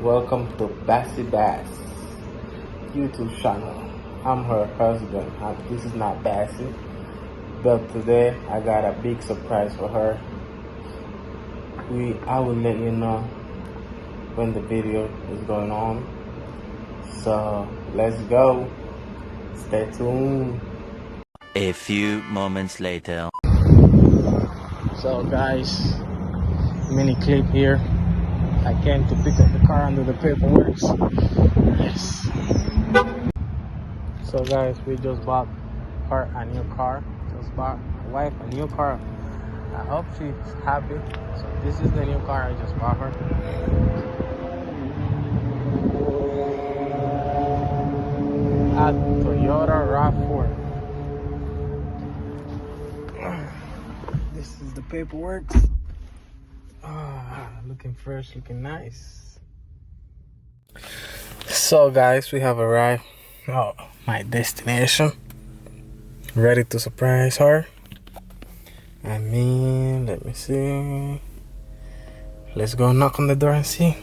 Welcome to Bazzy YouTube channel. I'm her husband. This is not Bazzy, but today I got a big surprise for her. I will let you know when the video is going on. So let's go. Stay tuned. A few moments later. So guys, mini clip here. I came to pick up the car under the paperwork. Yes. So guys, we just bought her a new car. Just bought my wife a new car. I hope she's happy. So this is the new car I just bought her. A Toyota RAV4. This is the paperwork. Looking fresh, looking nice. So guys, we have arrived at my destination. Ready to surprise her. Let me see. Let's go knock on the door and see.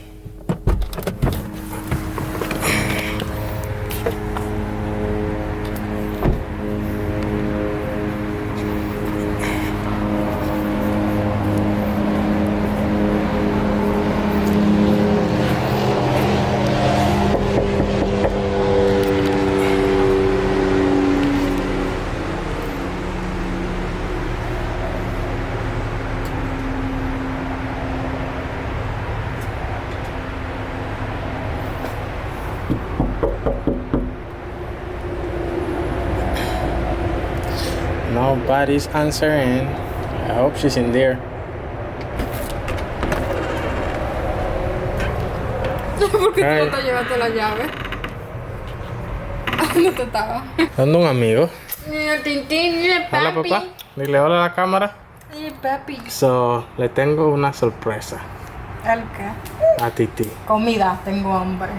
Nobody's answering. I hope she's in there. ¿Por qué tú no te llevaste la llave? ¿Dónde te estaba? ¿Dónde un amigo? Mira, Tintín, mira, papi. Hola papá, dile hola a la cámara. Mira, papi. So, le tengo una sorpresa ¿El qué? a Titi. Comida, tengo hambre.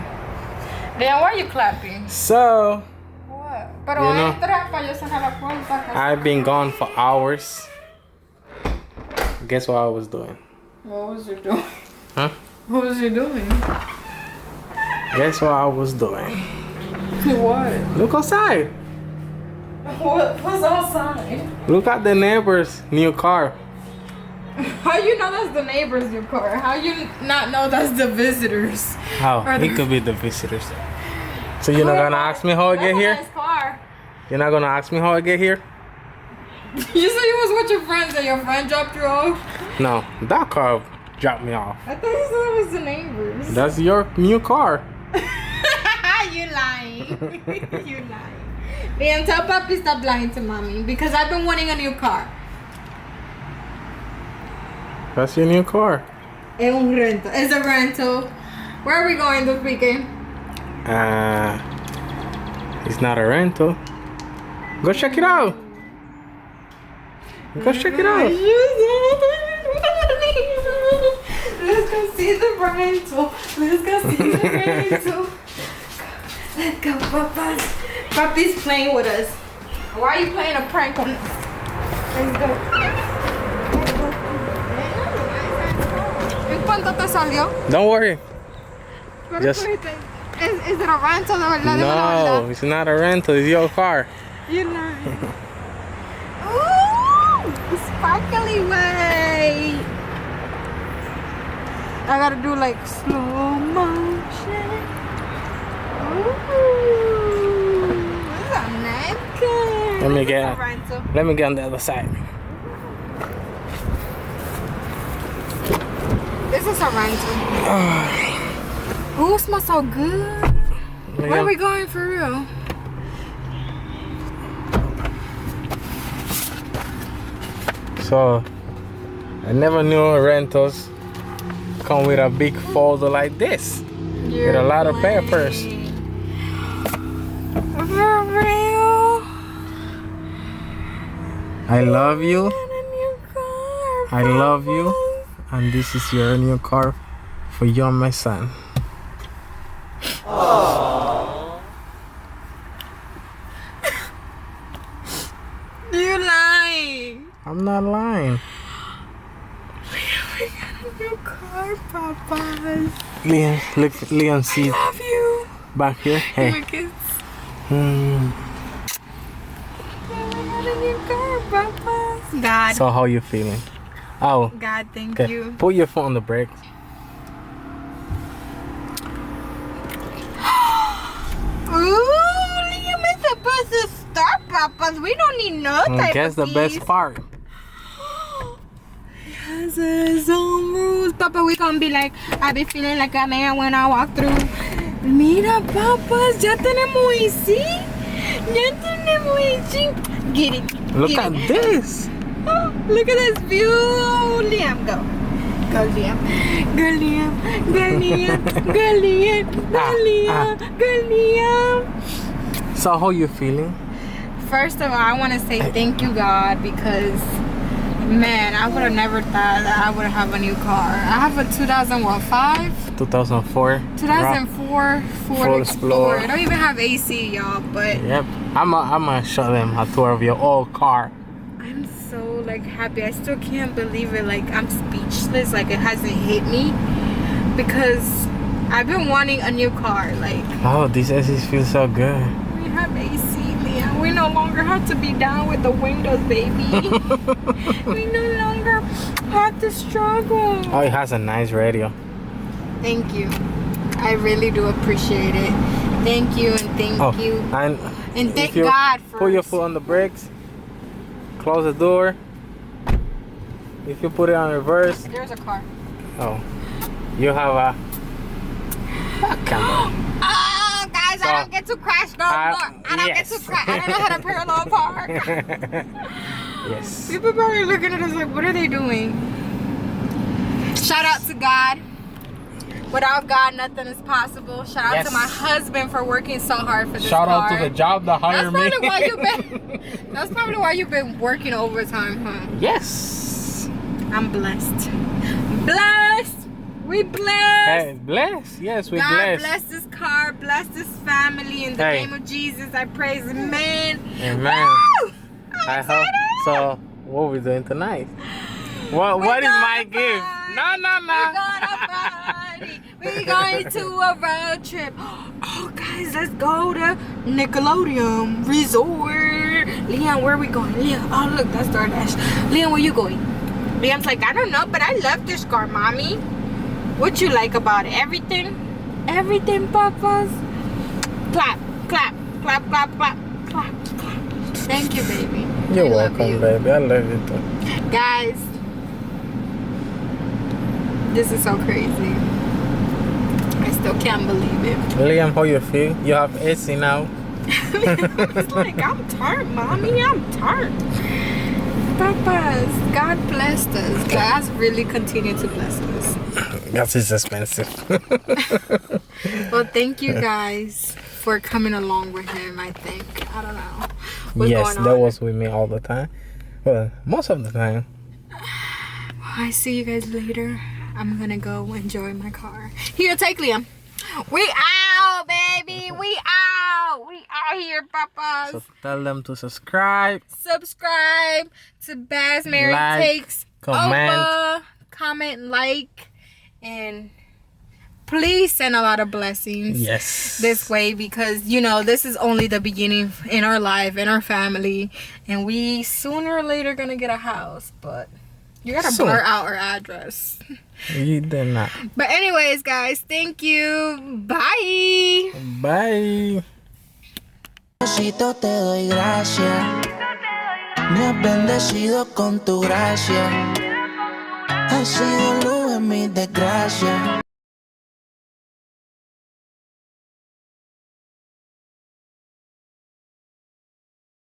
Leon, why are you clapping? So, What? Pero You know, entra para yo cerrar la puerta. I've been gone for hours. Guess what I was doing? What was you doing? Huh? What was you doing? Guess what I was doing? What? Look outside. What's outside? Look at the neighbor's new car. How you know that's the neighbor's new car? How you not know that's the visitors? How? Or It could be the visitors. So you're not gonna ask me how I get here? That's a nice car. You're not gonna ask me how I get here? You said you was with your friends and your friend dropped you off? No, that car dropped me off. I thought you said it was the neighbors. That's your new car. You lying. You lying. Liam, tell Papi stop lying to mommy because I've been wanting a new car. That's your new car. Es un rental. It's a rental. Where are we going this weekend? It's not a rental. Go check it out. Go check it out. Let's go see the rental. Let's go see the rental. Let's go, Papa. Papi's playing with us. Why are you playing a prank on us? Let's go. ¿En cuánto te salió? Don't worry. Pero Just- is it a rental de verdad? No, it's not a rental. It's your car. You lying. Ooh, sparkly way. I gotta do like slow motion. Ooh, this is a nice car. Let me This is get- a rental. Let me get on the other side. This is a rental. Ooh, it smells so good. Where are we going for real? So, I never knew rentals come with a big folder like this. With a lot of papers. For real? I love you. Got a new car, I love you. Papa. And this is your new car for you and my son. You lying? I'm not lying. We got a Your car, papas. Liam, look, Liam, see I love you. back here. Hey. My kids. Hmm. Your car, papas. God. So how you feeling? Oh. God, thank Okay. you. Put your foot on the brakes. Ooh, Liam is supposed to start, papas. We don't need no type Guess of the best peace. part. Has his own rules, Papa. We gonna be like, I be feeling like a man when I walk through. Mira, papas, ya tenemos AC. Ya tenemos AC. Get it. Look get at it. this. Oh, look at this view. Liam, go. Go, Liam. Go, Liam. Go, Liam. Go, Liam. Go, Liam. Go, Liam. So how you feeling? First of all, I want to say thank you, God, because man, I would have never thought that I would have a new car. I have a 2005? 2004. 2004 Ford Explorer. I don't even have AC, y'all, but Yep. I'm gonna show them a tour of your old car. I'm so like happy. I still can't believe it. Like I'm speechless. Like it hasn't hit me because I've been wanting a new car. Like Oh, these SUs feel so good. we have AC, Leah. We no longer have to be down with the windows, baby. We no longer have to struggle. Oh, it has a nice radio. Thank you. I really do appreciate it. Thank you and thank Oh, you. and And if you God for put your foot on the brakes, close the door. If you put it on reverse, There's a car. oh, you have a camera. Oh, guys, So, I don't get to crash no more. I don't yes. get to crash. I don't know how to parallel park. Yes. People probably looking at us like, what are they doing? Shout out to God. Without God, nothing is possible. Shout out to Yes. my husband for working so hard for this Shout car. out to the job that hired me. That's probably why you've been working overtime, huh? Yes. I'm blessed. Blessed. We blessed. Hey, bless. Yes, we God bless. bless this car, bless this family. In the Hey. name of Jesus, I praise Amen. Amen. Woo! I I'm hope. excited. So, what are we doing tonight? What We're is my gonna gift? party. No, no, We're no. gonna party. We're going to a road trip. Oh, guys, let's go to Nickelodeon Resort. Leon, where are we going? Leon, oh, look, that's DoorDash. Leon, where you going? Leon's like, I don't know, but I love this car, Mommy. What you like about it? Everything? Everything, papas? Clap, clap, clap, clap, clap, clap, clap. Thank you, baby. You're I love welcome, you. baby. I love you too. Guys, this is so crazy. I still can't believe it. Liam, how you feel? You have AC now. It's like, I'm turned, Mommy. I'm turned. Papas, God blessed us. God's really continued to bless us. Gas is expensive. Well, thank you guys for coming along with him, I think. I don't know. What's Yes, going that on? was with me all the time. Well, most of the time. I see you guys later. I'm gonna go enjoy my car. Here, take Liam. We out, baby. We out. We out here, papas. So tell them to subscribe. Subscribe to Baz Mary Like, Takes comment. Over. Comment, like, and please send a lot of blessings Yes. this way, because you know this is only the beginning in our life, in our family, and we sooner or later gonna get a house, but you gotta Soon. blur out our address. You did not. But anyways, guys, thank you. Bye. Bye. Diosito, te doy gracias. Me has bendecido con tu gracia. Has sido luz en mi desgracia.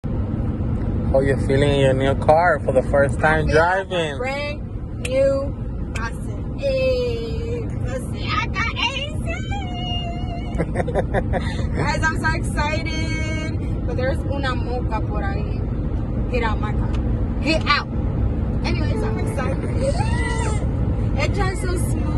How you feeling in your new car for the first time driving? Brand new. I said, hey, I got AC. Guys, I'm so excited. But there's una mocha por ahí. Get out my car. Get out. Anyways, I'm excited. It drives so smooth.